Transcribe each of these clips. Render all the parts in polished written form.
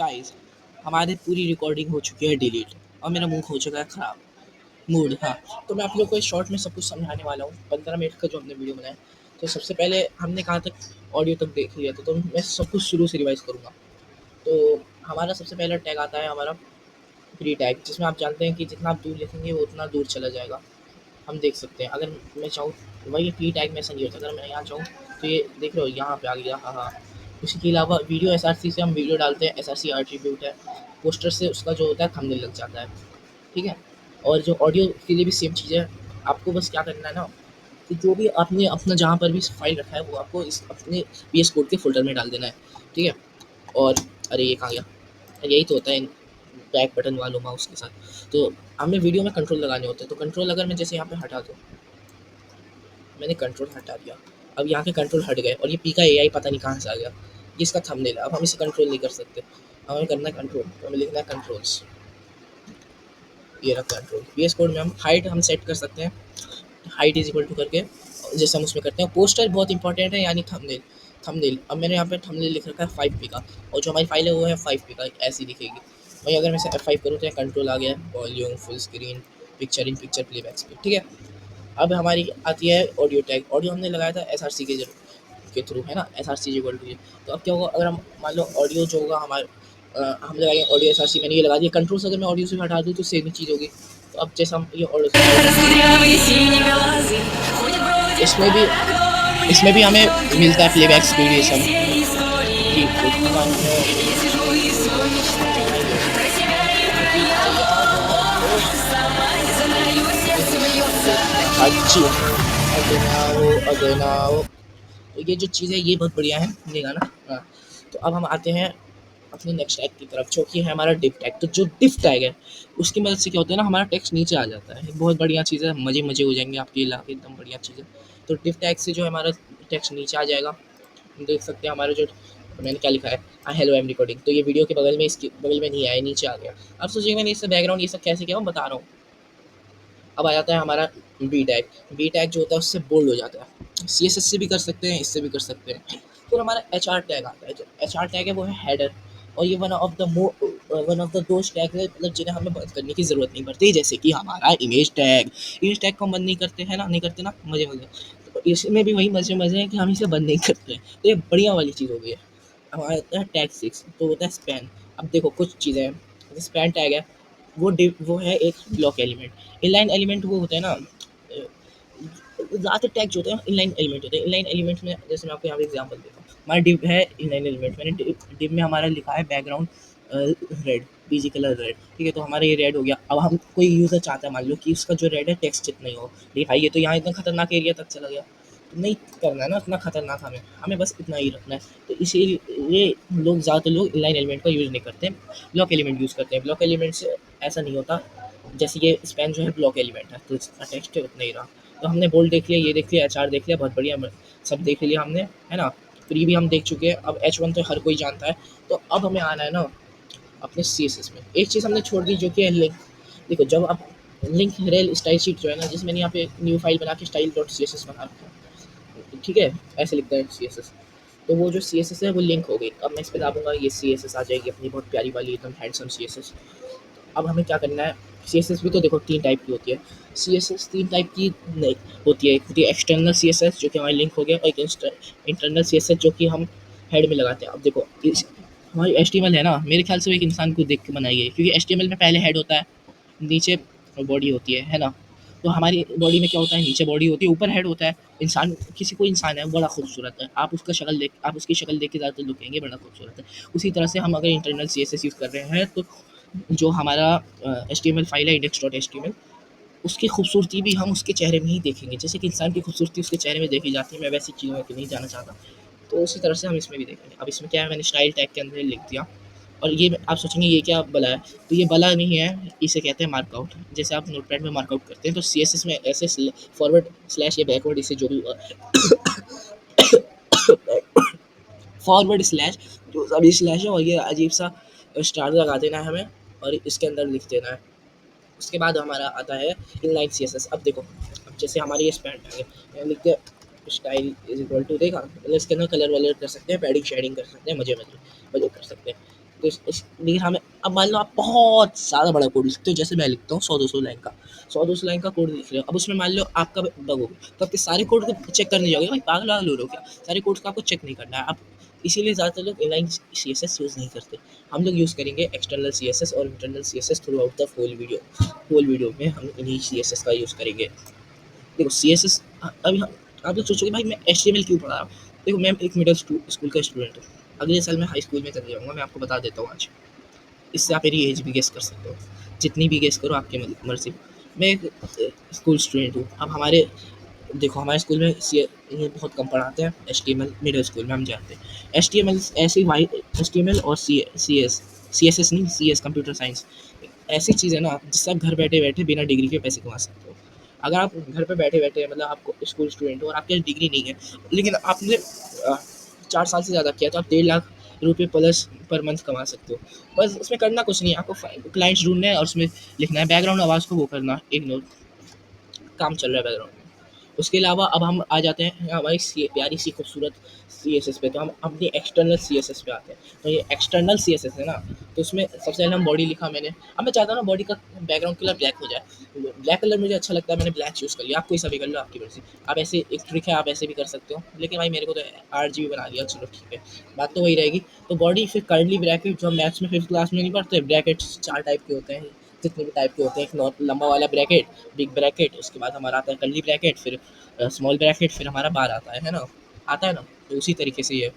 Guys हमारी पूरी recording हो चुकी है डिलीट और मेरा मुंह हो चुका है ख़राब मूड। हाँ, तो मैं आप लोग को इस शॉर्ट में सब कुछ समझाने वाला हूँ 15 मिनट का जो हमने वीडियो बनाया। तो सबसे पहले हमने कहाँ तक ऑडियो तक देख लिया था, तो मैं सब कुछ शुरू से रिवाइज करूँगा। तो हमारा सबसे पहला टैग आता है हमारा प्री टैग, जिसमें आप जानते हैं कि जितना आप दूर लिखेंगे वो उतना दूर चला जाएगा। हम देख सकते हैं, अगर मैं चाहूँ वही प्री टैग में ऐसा नहीं होता। अगर मैं यहाँ चाहूँ तो ये देख रहे हो यहाँ पे आ गया। हाँ हाँ, उसी के अलावा वीडियो एसआरसी से हम वीडियो डालते हैं, एसआरसी एट्रीब्यूट है। पोस्टर से उसका जो होता है थंबनेल लग जाता है, ठीक है। और जो ऑडियो के लिए भी सेम चीज़ है। आपको बस क्या करना है ना, कि जो भी आपने अपना जहाँ पर भी फाइल रखा है वो आपको इस अपने वी एस कोड के फोल्डर में डाल देना है, ठीक है। और अरे ये कहाँ गया, यही तो होता है बैक बटन वालों माउस के साथ। तो हमें वीडियो में कंट्रोल लगाने होते हैं। तो कंट्रोल अगर मैं जैसे यहाँ पे हटा दूँ, मैंने कंट्रोल हटा दिया, अब यहाँ के कंट्रोल हट गए और ये पी का एआई पता नहीं कहाँ से आ गया। ये इसका थंबनेल है। अब हम इसे कंट्रोल नहीं कर सकते, हमें करना है कंट्रोल। तो हमें लिखना है कंट्रोल्स, ये रहा कंट्रोल। वी एस कोड में हम हाइट हम सेट कर सकते हैं, हाइट इज इक्वल टू करके, जैसे हम उसमें करते हैं। पोस्टर बहुत इंपॉर्टेंट है, यानी थंबनेल। थंबनेल अब मैंने यहाँ पे थंबनेल लिख रखा है 5p का, और जो हमारी फाइल है वो है 5p का, ऐसी दिखेगी। वही अगर मैं इसे F5 करूँ तो यहाँ कंट्रोल आ गया, volume, full screen, picture in picture, playback speed, ठीक है। अब हमारी आती है ऑडियो टैग। ऑडियो हमने लगाया था एस आर सी के थ्रू, है ना, S R C equal to ये। तो अब क्या होगा, अगर हम मान लो ऑडियो जो होगा हमारे हम लगाएंगे ऑडियो एस आर सी, मैंने ये लगा दिया। कंट्रोल से अगर मैं ऑडियो से हटा दूँ तो सेम ही चीज़ होगी। तो अब जैसे हम ये ऑडियो इसमें भी हमें मिलता है प्लेबैक स्पीड, ये सब कि उतना अच्छी अगनाओ अगनाओ। तो ये जो चीज़ है ये बहुत बढ़िया है, ये गाना। हाँ, तो अब हम आते हैं अपने नेक्स्ट टैग की तरफ, जो कि है हमारा डिव टैग। तो जो डिव टैग है उसकी मदद से क्या होता है ना, हमारा टेक्स्ट नीचे आ जाता है। बहुत बढ़िया चीज़ है, मज़े मज़े हो जाएंगे आपके इलाके, एकदम बढ़िया चीज़ है। तो डिव टैग से जो है हमारा टेक्स्ट नीचे आ जाएगा। हम देख सकते हैं हमारा जो मैंने क्या लिखा है, हाँ हेलो आई एम रिकॉर्डिंग। तो ये वीडियो के बगल में, इसके बगल में नहीं आया, नीचे आ गया। अब सोचिए मैंने इससे बैकग्राउंड ये सब कैसे किया, मैं बता रहा हूँ। अब आ जाता है हमारा बी टैग। बी टैग जो होता है उससे बोल्ड हो जाता है। सी एस एस से भी कर सकते हैं, इससे भी कर सकते हैं। फिर हमारा एच आर टैग आता है। जो एच आर टैग है वो है हेडर, और ये वन ऑफ द दोस्त टैग है, मतलब जिन्हें हमें बंद करने की ज़रूरत नहीं पड़ती। जैसे कि हमारा इमेज टैग। इमेज टैग को हम बंद नहीं करते हैं ना, नहीं करते ना, मज़े मज़े। तो इसमें भी वही मज़े मज़े हैं कि हम इसे बंद नहीं करते हैं। तो ये बढ़िया वाली चीज़ हो गई है। हमारा आता है टैग 6, तो होता है स्पैन। अब देखो कुछ चीज़ें हैं, जैसे स्पैन टैग है, वो है एक ब्लॉक एलिमेंट। इनलाइन एलिमेंट वो होता है ना, ज़्यादातर टैग जो होते हैं इनलाइन एलिमेंट होते हैं। इनलाइन एलिमेंट में जैसे मैं आपको यहाँ पे एग्जांपल देता हूँ, हमारा डिव है इनलाइन एलिमेंट। मैंने डिव में हमारा लिखा है background red, PG colour red, ठीक है। तो हमारा ये रेड हो गया। अब हम कोई यूज़र चाहता है मान लो कि उसका जो रेड है टेक्स्ट इतना ही हो, नहीं भाई ये तो यहाँ इतना खतरनाक एरिया तक चला गया, तो नहीं करना है ना इतना खतरनाक, हमें हमें बस इतना ही रखना है। तो इसीलिए लोग ज़्यादातर लोग इनलाइन एलिमेंट का यूज़ नहीं करते, ब्लॉक एलिमेंट यूज़ करते हैं। ब्लॉक एलिमेंट से ऐसा नहीं होता, जैसे ये स्पैन जो है ब्लॉक एलिमेंट है तो इसका टेक्स्ट उतना ही रहा। तो हमने बोल्ड देख लिया, ये देख लिया, एच आर देख लिया, बहुत बढ़िया सब देख लिया हमने, है ना। प्री भी हम देख चुके हैं। अब एच वन तो हर कोई जानता है। तो अब हमें आना है ना अपने सी एस एस में। एक चीज़ हमने छोड़ दी जो कि है लिंक। देखो जब आप लिंक रेल स्टाइल शीट जो है ना, जिसमें यहाँ पे न्यू फाइल बना के style dot C S S बना रखा है, ठीक है, ऐसे लिखता है सी एस एस। तो वो जो सी एस एस है वो लिंक हो गई। अब मैं इस पर दाबूंगा, ये सी एस एस आ जाएगी अपनी बहुत प्यारी वाली एकदम हैंडसम सी एस एस। अब हमें क्या करना है, सी एस एस भी तो देखो 3 टाइप की होती है। सी एस एस 3 टाइप की नहीं होती है। एक होती है एक्सटर्नल सी एस एस जो कि हमारी लिंक हो गया, और एक इंटरनल सी एस एस जो कि हम हेड में लगाते हैं। अब देखो हमारी एच टी एम एल है ना, मेरे ख्याल से वो एक इंसान को देख के बनाई है, क्योंकि एच टी एम एल में पहले हेड होता है, नीचे बॉडी होती है ना। तो हमारी बॉडी में क्या होता है, नीचे बॉडी होती है, ऊपर हेड होता है। इंसान, किसी को इंसान है बड़ा खूबसूरत है, आप उसकी शक्ल देख के ज़्यादातर लोग कहेंगे बड़ा खूबसूरत है। उसी तरह से हम अगर internal C S S use कर रहे हैं, तो जो हमारा H T M L file है index dot H T M L, उसकी खूबसूरती भी हम उसके चेहरे में ही देखेंगे। जैसे कि इंसान की खूबसूरती उसके चेहरे में देखी जाती है, मैं वैसी चीज़ों में नहीं जाना चाहता। तो उसी तरह से हम इसमें भी देखेंगे। अब इसमें क्या है, मैंने स्टाइल टैग के अंदर ही लिख दिया। और ये आप सोचेंगे ये क्या बला है, तो ये बला नहीं है, इसे कहते हैं मार्कआउट। जैसे आप नोटपैड में मार्कआउट करते हैं, तो सी एस एस में ऐसे फॉरवर्ड स्लैश या बैकवर्ड, इसे जो भी फॉरवर्ड स्लैश, जो सभी स्लैश है, और ये अजीब सा स्टार लगा देना है हमें, और इसके अंदर लिख देना है। उसके बाद हमारा आता है इनलाइन सी एस एस। अब देखो, अब जैसे हमारी ये स्पैन टैग है, मैंने लिख दिया स्टाइल इज इक्वल टू, देखा, मतलब इसके अंदर कलर वलर कर सकते हैं, पैडिंग शेडिंग कर सकते हैं, मजे मजे मजे कर सकते हैं। तो लेकिन हमें अब मान लो आप बहुत ज़्यादा बड़ा कोड लिखते हो, जैसे मैं लिखता हूँ 100-200 लाइन का, 100-200 लाइन का कोड लिख रहे हो, अब उसमें मान लो आपका बग हो गया, तो आपके सारे कोड को चेक करने जाओगे, भाई पागल वागल हो रहे हो क्या? सारे कोड को आपको चेक नहीं करना है। आप इसीलिए ज़्यादातर लोग इनलाइन सीएसएस यूज़ नहीं करते। हम लोग यूज़ करेंगे एक्सटर्नल सीएसएस और internal CSS throughout the whole video में हम इन्हीं सीएसएस का यूज़ करेंगे। देखो सीएसएस अभी आप लोग सोचोगे भाई मैं एचटीएमएल क्यों पढ़ा रहा हूँ? देखो मैं एक मिडिल स्कूल का स्टूडेंट हूँ, अगले साल मैं हाई स्कूल में चले जाऊँगा, मैं आपको बता देता हूँ आज। इससे आप मेरी एज भी गेस कर सकते हो, जितनी भी गेस करो आपकी मर्जी। मैं एक स्कूल स्टूडेंट हूँ। अब हमारे देखो हमारे स्कूल में ये बहुत कम पढ़ाते हैं H T M L, middle school में हम जानते हैं एच टी एम एल ऐसी वाई एच टी एम एल और सी एस एस नहीं सी एस कंप्यूटर साइंस ऐसी चीज़ है ना जिससे आप घर बैठे बैठे बिना डिग्री के पैसे कमा सकते हो। अगर आप घर पे बैठे बैठे मतलब आपको स्कूल स्टूडेंट हो और आपके पास डिग्री नहीं है, लेकिन आपने 4 साल से ज़्यादा किया, तो आप 1.5 लाख रुपये प्लस पर मंथ कमा सकते हो। बस उसमें करना कुछ नहीं है, आपको क्लाइंट्स ढूंढने हैं और उसमें लिखना है, बैकग्राउंड आवाज़ को वो करना इग्नोर, काम चल रहा है बैकग्राउंड में। उसके अलावा अब हम आ जाते हैं हमारी प्यारी सी खूबसूरत सी एस एस पे, तो हम अपनी एक्सटर्नल सी एस एस पे आते हैं। तो ये एक्सटर्नल सी एस एस है ना, तो उसमें सबसे पहले हम बॉडी लिखा मैंने। अब मैं चाहता हूँ ना बॉडी का बैकग्राउंड कलर ब्लैक हो जाए, ब्लैक कलर मुझे अच्छा लगता है, मैंने ब्लैक चूज़ कर लिया। आप कोई सा भी कर लो, आपकी मर्जी। आप ऐसे एक ट्रिक है, आप ऐसे भी कर सकते हो, लेकिन भाई मेरे को तो RGB बना लिया, चलो ठीक है, बात तो वही रहेगी। तो बॉडी फिर कर्ली ब्रैकेट, जो हम मैथ्स में 5th क्लास में नहीं पढ़ते, ब्रैकेट्स 4 टाइप के होते हैं, जितने भी टाइप के होते हैं, एक लंबा वाला ब्रैकेट, बिग ब्रैकेट, उसके बाद हमारा आता है कर्ली ब्रैकेट, फिर स्मॉल ब्रैकेट, फिर हमारा बार आता है ना, आता है ना। तो उसी तरीके से ये है।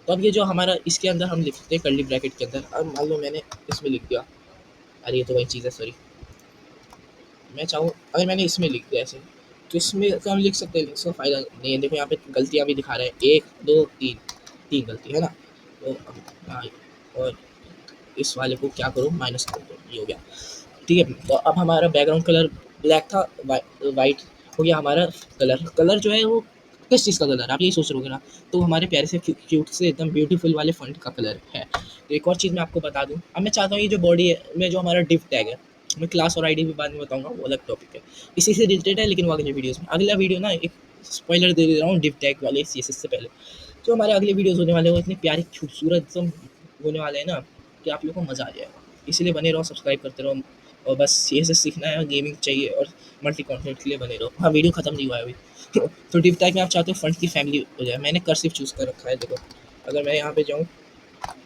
तो अब ये जो हमारा इसके अंदर हम लिखते हैं कर्ली ब्रैकेट के अंदर, अब मान लो मैंने इसमें लिख दिया, अरे ये तो वही चीज़ है, सॉरी। मैं चाहूँ अगर मैंने इसमें लिख दिया ऐसे, तो इसमें तो हम लिख सकते हैं, इसका फ़ायदा नहीं है। देखो यहाँ पे गलतियाँ भी दिखा रहे हैं, 1 2 3, 3 गलती है ना। तो हाँ, और इस वाले को क्या करो, माइनस कर दो, ये हो गया। ठीक है, तो अब हमारा बैकग्राउंड कलर ब्लैक था, वाइट हो गया हमारा। कलर कलर जो है वो किस चीज़ का कलर, आप यही सोच रहे होगे ना। तो हमारे प्यारे से क्यूट से एकदम ब्यूटीफुल वाले फंट का कलर है। तो एक और चीज़ मैं आपको बता दूं, अब मैं चाहता हूँ ये जो बॉडी है में जो हमारा डिव टैग है, मैं क्लास और आईडी भी बाद में बताऊंगा, वो अलग टॉपिक है, इसी से रिलेटेड है, लेकिन वो अगले वीडियोस में। अगला वीडियो ना एक स्पॉइलर दे दे रहा हूँ डिव टैग वाले सीएसएस से पहले, जो हमारे अगले वीडियोस होने वाले हैं वो इतने प्यारे खूबसूरत एकदम होने वाले हैं ना कि आप लोगों को मज़ा आ जाएगा। इसलिए बने रहो, सब्सक्राइब करते रहो, और बस सीएसएस सीखना है, गेमिंग चाहिए और मल्टी कंटेंट के लिए बने रहो। हाँ, वीडियो खत्म नहीं हुआ है अभी। तो डिव टैग में आप चाहते हो फ्रंट की फैमिली हो जाए, मैंने कर्सिव चूज़ कर रखा है। देखो अगर मैं यहाँ पे जाऊँ,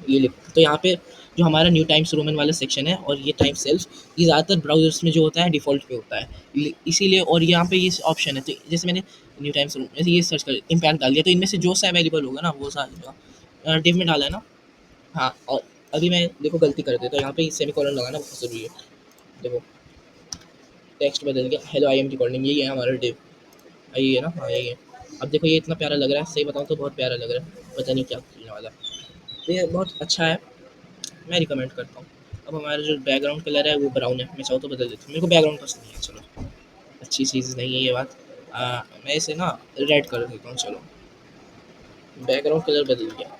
ये लिख, तो यहाँ पे जो हमारा न्यू टाइम्स रोमन वाला सेक्शन है और ये टाइम सेल्फ, ये ज़्यादातर ब्राउजर्स में जो होता है डिफ़ॉल्ट पे होता है, इसीलिए। और यहाँ पे ये ऑप्शन है, तो जैसे मैंने न्यू टाइम्स रोमन जैसे ये सर्च कर इम्पैक्ट डाल दिया, तो इनमें से जो सा अवेलेबल होगा ना वो सा डिव में डाला है ना। हाँ, और अभी मैं देखो गलती कर देता हूँ, यहाँ पे सेमीकोलन लगाना बहुत ज़रूरी है। देखो टेक्स्ट बदल गया, हेलो आई एम रिकॉर्डिंग, यही है हमारा डिव, यही है ना, हाँ यही है। अब देखो ये इतना प्यारा लग रहा है, सही बताऊँ तो बहुत प्यारा लग रहा है, पता नहीं क्या करने वाला है। तो ये बहुत अच्छा है, मैं रिकमेंड करता हूँ। अब हमारा जो बैकग्राउंड कलर है वो ब्राउन है, मैं चाहूँ तो बदल देता हूँ, मेरे को बैकग्राउंड पसंद नहीं है, चलो अच्छी चीज़ नहीं है ये बात। मैं इसे ना रेड कर देता हूँ, चलो बैकग्राउंड कलर बदल गया।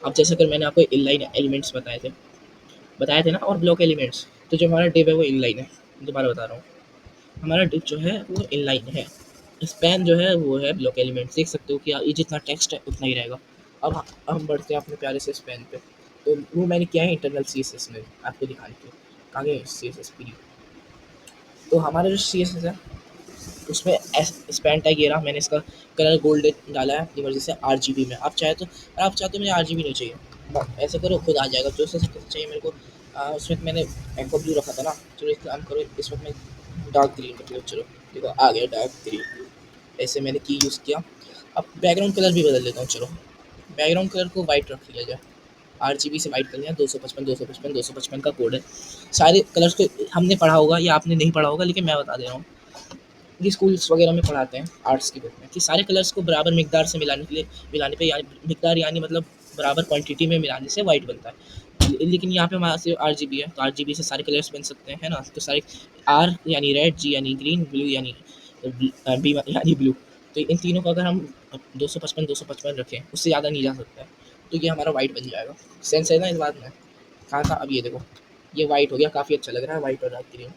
अब जैसे कर मैंने आपको इनलाइन एलिमेंट्स बताए थे ना, और ब्लॉक एलिमेंट्स, तो जो हमारा डिव है वो इनलाइन है। दोबारा बता रहा हूँ, हमारा डिव जो है वो इनलाइन है, स्पैन जो है वो है ब्लॉक एलिमेंट्स। देख सकते हो कि ये जितना टेक्स्ट है उतना ही रहेगा। अब हम बढ़ते हैं अपने प्यारे से स्पैन पे, तो वो मैंने किया है इंटरनल सी एस एस में, आपको दिखाने के लिए आगे सी एस एस पी। तो हमारा जो सी एस एस है उसमें स्पैन टैग ये रहा, मैंने इसका कलर गोल्ड डाला है इमरजेंसी से RGB में। आप चाहे तो, आप चाहते हो मुझे RGB नहीं चाहिए, ऐसे करो खुद आ जाएगा जो सा चाहिए मेरे को। उसमें मैंने एक्वा ब्लू रखा था ना, चलो एक काम करो, इस वक्त मैं डार्क ग्रीन रख लो, चलो देखो आ गया डार्क ग्रीन, ऐसे मैंने की यूज़ किया। अब बैकग्राउंड कलर भी बदल लेता हूँ, चलो बैकग्राउंड कलर को वाइट रख लिया जाए, RGB से वाइट कर लिया, 255 का कोड है। सारे कलर्स को हमने पढ़ा होगा या आपने नहीं पढ़ा होगा, लेकिन मैं बता दे रहा हूँ, ये स्कूल्स वगैरह में पढ़ाते हैं आर्ट्स की बुक में, कि सारे कलर्स को बराबर मिकदार से मिलाने के लिए, मिलाने पे, यानी मिकदार यानी मतलब बराबर क्वांटिटी में मिलाने से वाइट बनता है। लेकिन यहाँ पे हमारे सिर्फ RGB है, तो RGB से सारे कलर्स बन सकते हैं, है ना। तो सारे R यानी रेड, G यानी ग्रीन, ब्लू यानी बी यानी ब्लू, तो इन तीनों को अगर हम 255 रखें, उससे ज़्यादा नहीं जा सकता है, तो ये हमारा वाइट बन जाएगा। सेंस है ना इस बात में। कहाँ था, अब ये देखो ये वाइट हो गया, काफ़ी अच्छा लग रहा है वाइट और डार्क ग्रीन।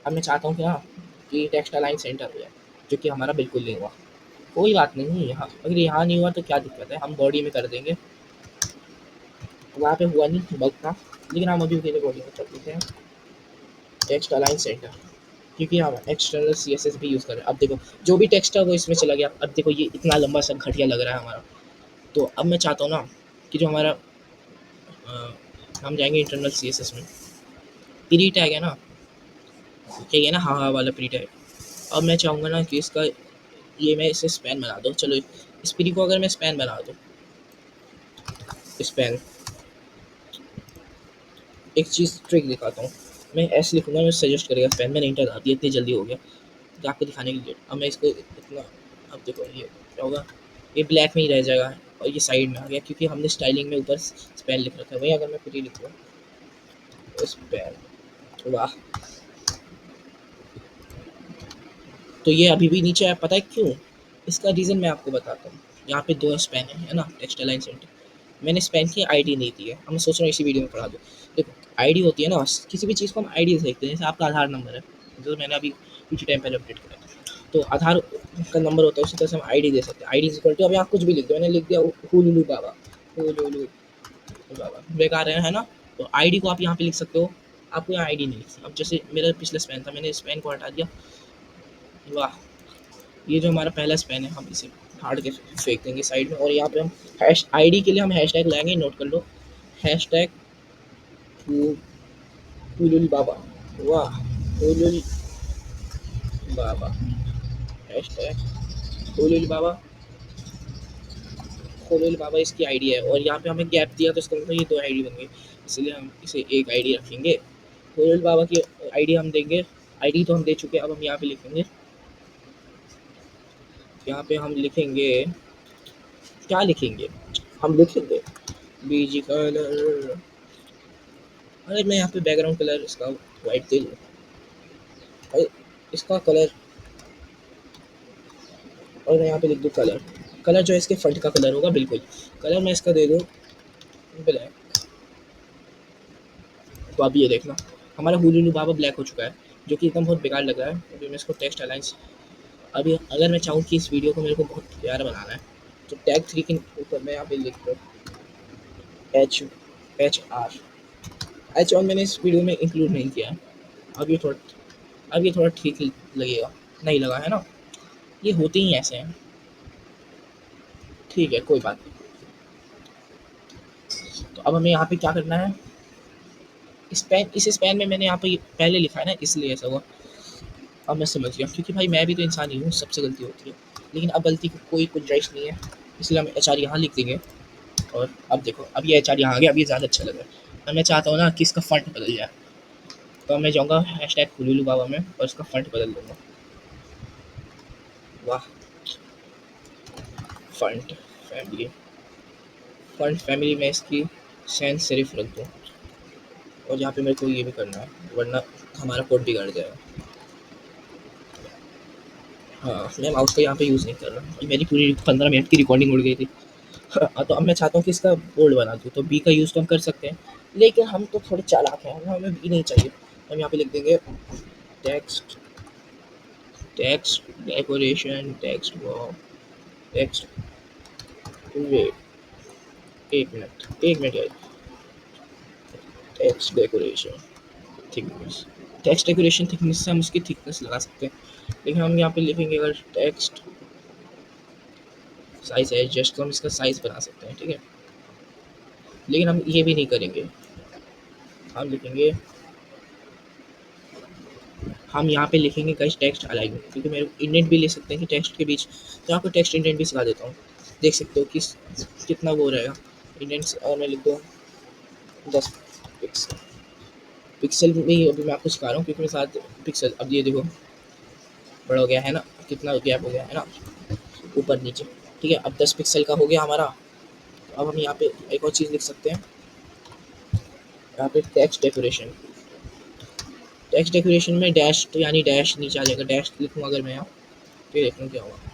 अब मैं चाहता हूँ कि ना कि टेक्स्ट अलाइन सेंटर हो जाए, जो कि हमारा बिल्कुल नहीं हुआ। कोई बात नहीं, यहाँ अगर यहाँ नहीं हुआ तो क्या दिक्कत है, हम बॉडी में कर देंगे। वहाँ पे हुआ नहीं, बग था। लेकिन हम अभी के लिए बोलेंगे कर देते हैं टेक्स्ट अलाइन सेंटर, क्योंकि हम एक्सटर्नल CSS भी यूज़ कर रहे हैं। अब देखो जो भी टेक्स्ट है वो इसमें चला गया। अब देखो ये इतना लंबा सा घटिया लग रहा है हमारा। तो अब मैं चाहता हूँ ना कि जो हमारा हम जाएंगे इंटरनल CSS में, प्री टैग है ना, चाहिए ना, हाँ हाँ वाला प्री टैग। अब मैं चाहूँगा ना कि इसका ये मैं इसे स्पैन बना दूँ। चलो इस प्री को अगर मैं स्पैन बना दूँ, स्पैन, एक चीज़ ट्रिक दिखाता हूँ। मैं ऐसे लिखूँगा, मैं सजेस्ट करेगा स्पैन, मैंने इंटर दबा दिया, इतनी जल्दी हो गया तो आपको दिखाने के लिए। अब मैं इसको इतना, अब देखो ये क्या होगा, ये ब्लैक में ही रह जाएगा और ये साइड में आ गया क्योंकि हमने स्टाइलिंग में ऊपर स्पैन लिख रखा है। वही अगर मैं प्री लिखूँ स्पैन, वाह, तो ये अभी भी नीचे है। पता है क्यों? इसका रीज़न मैं आपको बताता हूँ। यहाँ पे दो स्पैन है ना, टेक्स्ट अलाइन सेंटर। मैंने स्पैन की आईडी नहीं दी है। अब मैं सोच रहा हूँ इसी वीडियो में पढ़ा दूँ। देखो आईडी होती है ना, किसी भी चीज़ को हम आईडी से देखते हैं। जैसे आपका आधार नंबर है, जो मैंने अभी कुछ टाइम पहले अपडेट किया था, तो आधार का नंबर होता है, उसी तरह से हम आईडी दे सकते हैं। आईडी इक्वल टू, अभी आप कुछ भी लिख दो, मैंने लिख दिया हुलुलु बाबा, हुलुलु बाबा, बेकार है ना। तो आईडी को आप यहाँ पे लिख सकते हो, आपको यहाँ आईडी नहीं लिखी। अब जैसे मेरा पिछला स्पैन था, मैंने स्पैन को हटा दिया, वाह, ये जो हमारा पहला स्पैन है हम इसे फाड़ के फेंक देंगे साइड में। और यहाँ पे हम हैश आईडी के लिए हम हैशटैग लाएंगे, नोट कर लो, हैशटैग हुलुल बाबा, वाह, हुलुल बाबा, हैशटैग हुलुल बाबा, हुलुल बाबा इसकी आईडी है। और यहाँ पे हमें गैप दिया तो इसका मतलब ये दो आईडी बन गई, इसलिए हम इसे एक आईडी रखेंगे। हुलुल बाबा की आईडी हम देंगे, आईडी तो हम दे चुके हैं। अब हम यहाँ पे लिखेंगे, यहाँ पे हम लिखेंगे, क्या लिखेंगे, हम लिखेंगे बीजी कलर। अरे मैं यहाँ पे बैकग्राउंड कलर इसका वाइट दे दूँ, और इसका कलर, और मैं यहाँ पे लिख दूँ कलर, कलर जो है इसके फंट का कलर होगा, बिल्कुल कलर मैं इसका दे दूँ ब्लैक। तो अब ये देखना हमारा हुलुलु बाबा ब्लैक हो चुका है, जो कि एकदम बहुत बेकार लग रहा है। अभी मैं इसको टेक्स्ट अलाइंस, अभी अगर मैं चाहूँ कि इस वीडियो को मेरे को बहुत प्यारा बनाना है, तो टैग 3 के ऊपर मैं यहाँ पे लिख दूँ HR, HR मैंने इस वीडियो में इंक्लूड नहीं किया है। अब ये थोड़ा, अब ये थोड़ा ठीक लगेगा, नहीं लगा है ना, ये होते ही ऐसे हैं। ठीक है कोई बात नहीं। तो अब हमें यहाँ पे क्या करना है, स्पैन, इस स्पैन में मैंने यहाँ पे पहले लिखा है ना, इसलिए ऐसा हुआ। अब मैं समझ गया, क्योंकि भाई मैं भी तो इंसान ही हूँ, सबसे गलती होती है। लेकिन अब गलती की कोई गुंजाइश नहीं है, इसलिए हम HR यहाँ लिख देंगे। और अब देखो, अब ये HR यहाँ आ गया, अब ये ज़्यादा अच्छा लग रहा है। अब मैं चाहता हूँ ना कि इसका फंट बदल जाए, तो मैं जाऊँगा हैशटैग हुलुलु बाबा में और इसका फंट बदल दूँगा। वाह, फंट फैमिली, फंट फैमिली में इसकी सैंस सेरिफ रख दूँ। और यहाँ पे मेरे को ये भी करना है, वरना हमारा कोड बिगड़ जाएगा। हाँ, मैं माउस का यहाँ पे यूज़ नहीं कर रहा, मेरी पूरी 15 मिनट की रिकॉर्डिंग उड़ गई थी। हाँ, तो अब मैं चाहता हूँ कि इसका बोल्ड बना दूँ, तो बी का यूज़ तो हम कर सकते हैं, लेकिन हम तो थोड़े चालाक हैं, हमें बी नहीं चाहिए। हम यहाँ पे लिख देंगे टेक्स्ट, टेक्स्ट डेकोरेशन, टेक्स्ट वो, टेक्स्ट, वेट, एक मिनट यार, text decoration thickness, text decoration thickness से हम उसकी थिकनेस लगा सकते हैं। लेकिन हम यहाँ पे लिखेंगे अगर टेक्स्ट साइज एडजस्ट, तो हम इसका साइज बना सकते हैं, ठीक है। लेकिन हम ये भी नहीं करेंगे, हम लिखेंगे, हम यहाँ पे लिखेंगे गाइस टेक्स्ट अलाइन, क्योंकि मेरे इंडेंट भी ले सकते हैं कि टेक्स्ट के बीच, तो आपको टेक्स्ट इंडेंट भी सिखा देता हूँ। देख सकते हो कि कितना वो रहेगा इंडेंट्स। और मैं लिख दूँ 10 पिक्सल, पिक्सल में ही अभी मैं आपको सिखा रहा हूँ, क्योंकि मेरे साथ पिक्सल, अब ये देखो बड़ा हो गया है ना, कितना गैप हो गया है ना ऊपर नीचे, ठीक है। अब 10 पिक्सल का हो गया हमारा। तो अब हम यहाँ पे एक और चीज़ लिख सकते हैं, यहाँ पे टेक्स्ट डेकोरेशन, टेक्स्ट डेकोरेशन में डैश, तो यानी डैश नीचे आ जाएगा, डैश लिखूँ अगर मैं यहाँ, फिर देखूँ क्या होगा।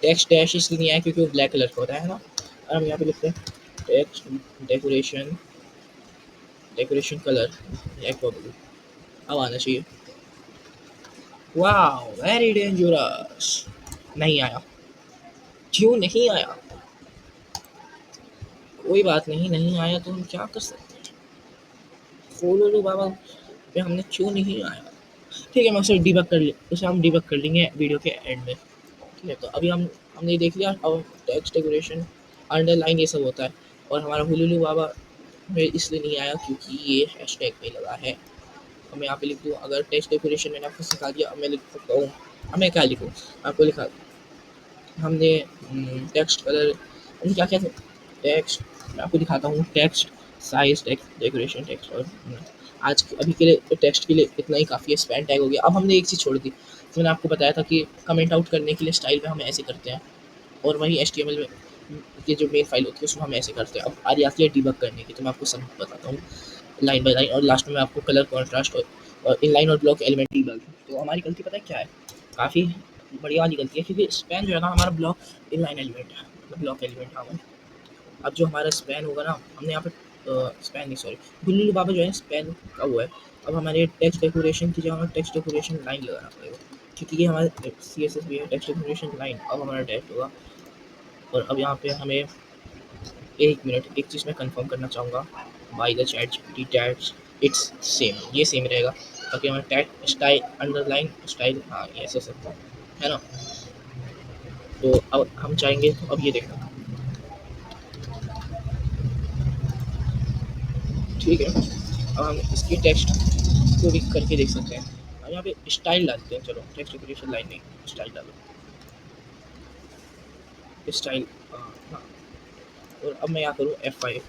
टेक्स्ट डैश इसलिए नहीं आया क्योंकि वो ब्लैक कलर का होता है ना। और हम यहाँ पे लिखते हैं text decoration, decoration colour black bubble, अब आना चाहिए। वाह वेरी डेंजरस, नहीं आया, क्यों नहीं आया, कोई बात नहीं, नहीं आया तो हम क्या कर सकते हैं। होलोलू बाबा पे हमने क्यों नहीं आया। ठीक है, मैं उसे डिबग कर ले उसे हम डिबग कर लेंगे वीडियो के एंड में। ठीक है, तो अभी हमने ये देख लिया अब टेक्स्ट डेकोरेशन अंडरलाइन ये सब होता है। और हमारा हुलुलु बाबा में इसलिए नहीं आया क्योंकि ये हैशटैग पे लगा है। अब मैं यहाँ पे लिख दूँ, अगर टेक्स्ट डेकोरेशन मैंने आपको सिखा दिया, अब मैं लिख सकता हूँ। अब मैं क्या लिखूँ, आपको लिखा हमने टेक्स्ट कलर हमने क्या क्या टेक्स्ट मैं आपको दिखाता हूँ। Text size text decoration text और आज अभी के लिए टेक्स्ट के लिए इतना ही काफ़ी है। स्पैन टैग हो गया। अब हमने एक चीज़ छोड़ दी, तो मैंने आपको बताया था कि कमेंट आउट करने के लिए स्टाइल में हम ऐसे करते हैं, और वही HTML में ये जो मेन फाइल होती है उसमें हम ऐसे करते हैं। अब आ आती है डिबग करने की, तो मैं आपको सब बताता हूँ लाइन बाय लाइन, और लास्ट में आपको कलर कॉन्ट्रास्ट और इनलाइन और ब्लॉक एलिमेंट डिबग। तो हमारी गलती पता है क्या है, काफ़ी बढ़िया वाली गलती है, क्योंकि स्पैन जो है ना हमारा ब्लॉक इनलाइन एलिमेंट है, मतलब ब्लॉक एलिमेंट हाँ। अब जो हमारा स्पैन होगा ना, हमने यहाँ पे स्पैन नहीं सॉरी गुल्लू बाबा जो है स्पैन का वो है। अब हमारे टेक्स्ट डेकोरेशन की जगह हमें टेक्स्ट डेकोरेशन लाइन लगाना पड़ेगा, क्योंकि ये हमारे CSS भी है टेक्स्ट डेकोरेशन लाइन। अब हमारा टेक्स्ट होगा, और अब यहाँ पे हमें एक मिनट एक चीज़ मैं कंफर्म करना चाहूँगा by the chat GPT tags it's same, ये सेम रहेगा, ताकि हमारा टैग स्टाइल अंडरलाइन स्टाइल हाँ ये ऐसे सकता है ना। तो अब हम चाहेंगे, तो अब ये देखना ठीक है। अब हम इसकी टेक्स्ट को भी करके देख सकते हैं। अब यहाँ पे स्टाइल डालते हैं, चलो टेक्स्ट डेकोरेशन लाइन नहीं स्टाइल डालो स्टाइल हाँ। और अब मैं यहाँ करूँ F5,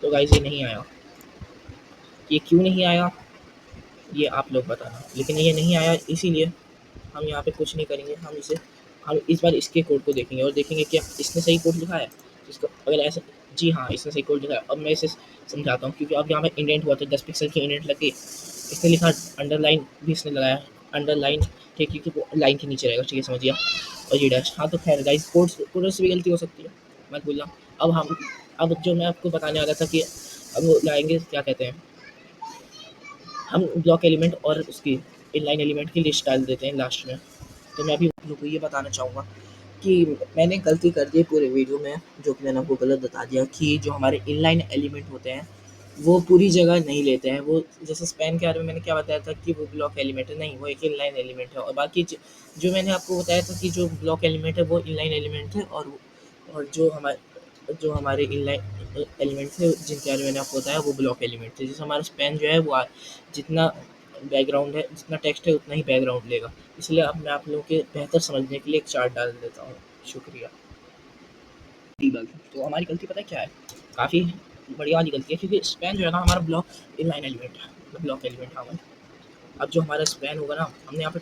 तो गाइस ये नहीं आया। ये क्यों नहीं आया ये आप लोग बताना, लेकिन ये नहीं आया इसीलिए हम यहाँ पे कुछ नहीं करेंगे। हम इस बार इसके कोड को देखेंगे और देखेंगे क्या इसने सही कोड लिखा है। इसको अगर ऐसा जी हाँ इसने सही कोड लिखा है। अब मैं इसे समझाता हूँ, क्योंकि अब यहाँ पे इंडेंट हुआ था 10 पिक्सल की इंडेंट लगे, इसने लिखा अंडरलाइन भी इसने लगाया अंडरलाइन, ठीक है, क्योंकि वो लाइन के नीचे रहेगा, ठीक है समझ गया। और ये डैश हाँ, तो खैर गाइस कोड से भी गलती हो सकती है, मत भूलना। अब जो मैं आपको बताने वाला था कि अब वो लाएंगे क्या कहते हैं, हम ब्लॉक एलिमेंट और उसकी इनलाइन एलिमेंट की लिस्ट डाल देते हैं लास्ट में। तो मैं अभी आप लोग को ये बताना चाहूँगा कि मैंने गलती कर दी पूरे वीडियो में, जो कि मैंने आपको गलत बता दिया कि जो हमारे इनलाइन एलिमेंट होते हैं वो पूरी जगह नहीं लेते हैं। वो जैसे स्पैन के बारे में मैंने क्या बताया था कि वो ब्लॉक एलिमेंट है, नहीं वो एक इनलाइन एलिमेंट है। और बाकी जो मैंने आपको बताया था कि जो ब्लॉक एलिमेंट है वो इनलाइन एलिमेंट है, और जो हमारे इनलाइन एलिमेंट थे जिनके बारे में मैंने आपको बताया वो ब्लॉक एलिमेंट थे। जैसे हमारा स्पैन जो है वो जितना बैकग्राउंड है जितना टेक्स्ट है उतना ही बैकग्राउंड लेगा। इसलिए अब मैं आप लोगों के बेहतर समझने के लिए एक चार्ट डाल देता हूँ। शुक्रिया। डीबग तो हमारी गलती पता है क्या है, काफ़ी बढ़िया वाली गलती है, क्योंकि स्पैन जो है ना हमारा ब्लॉक इनलाइन एलिमेंट है, मतलब ब्लॉक एलिमेंट हाँ। अब जो हमारा स्पैन होगा ना, हमने यहाँ पे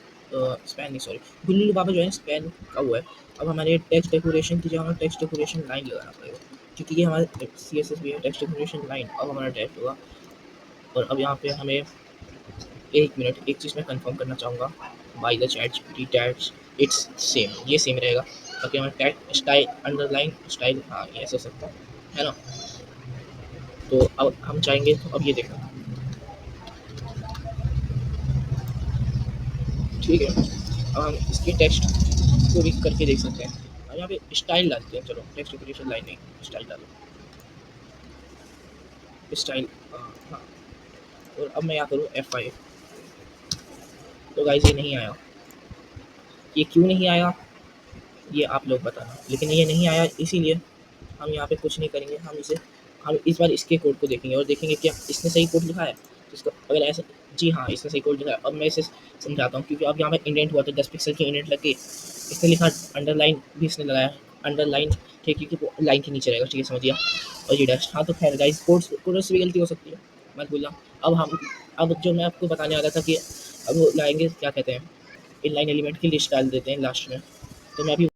स्पैन नहीं सॉरी गुल्लू बाबा जो है स्पैन का वो है। अब हमारे टेक्स्ट डेकोरेशन की जगह हमें टेक्स्ट डेकोरेशन लाइन लगाना पड़ेगा, क्योंकि ये हमारे CSS भी है टेक्स्ट डेकोरेशन लाइन। अब हमारा टेक्स्ट होगा, और अब यहाँ पे हमें एक मिनट एक चीज़ मैं कंफर्म करना चाहूँगा by the chat GPT tags it's same, ये सेम रहेगा, ताकि हमारा टैग स्टाइल अंडरलाइन स्टाइल हाँ ये ऐसे सकता है ना। तो अब हम चाहेंगे, तो अब ये देखना ठीक है। अब हम इसकी टेक्स्ट को भी करके देख सकते हैं। अब यहाँ पे स्टाइल डालते हैं, चलो टेक्स्ट डेकोरेशन लाइन नहीं स्टाइल डालो स्टाइल हाँ। और अब मैं यहाँ करूँ F5, तो गाइस ये नहीं आया। ये क्यों नहीं आया ये आप लोग बताना, लेकिन ये नहीं आया इसीलिए हम यहाँ पे कुछ नहीं करेंगे। हम इस बार इसके कोड को देखेंगे और देखेंगे क्या इसने सही कोड लिखा है। इसको अगर ऐसा जी हाँ इसने सही कोड लिखा है। अब मैं इसे समझाता हूँ, क्योंकि अब यहाँ पे इंडेंट हुआ था 10 पिक्सल की इंडेंट लगे, इसने लिखा अंडरलाइन भी इसने लगाया अंडरलाइन, ठीक है, क्योंकि वो लाइन के नीचे रहेगा, ठीक है समझ गया। और ये डैश हाँ, तो खैर गाइस कोड से भी गलती हो सकती है, मत भूलना। अब जो मैं आपको बताने वाला था कि अब वो लाएंगे क्या कहते हैं इनलाइन एलिमेंट की लिस्ट डाल देते हैं लास्ट में। तो मैं अभी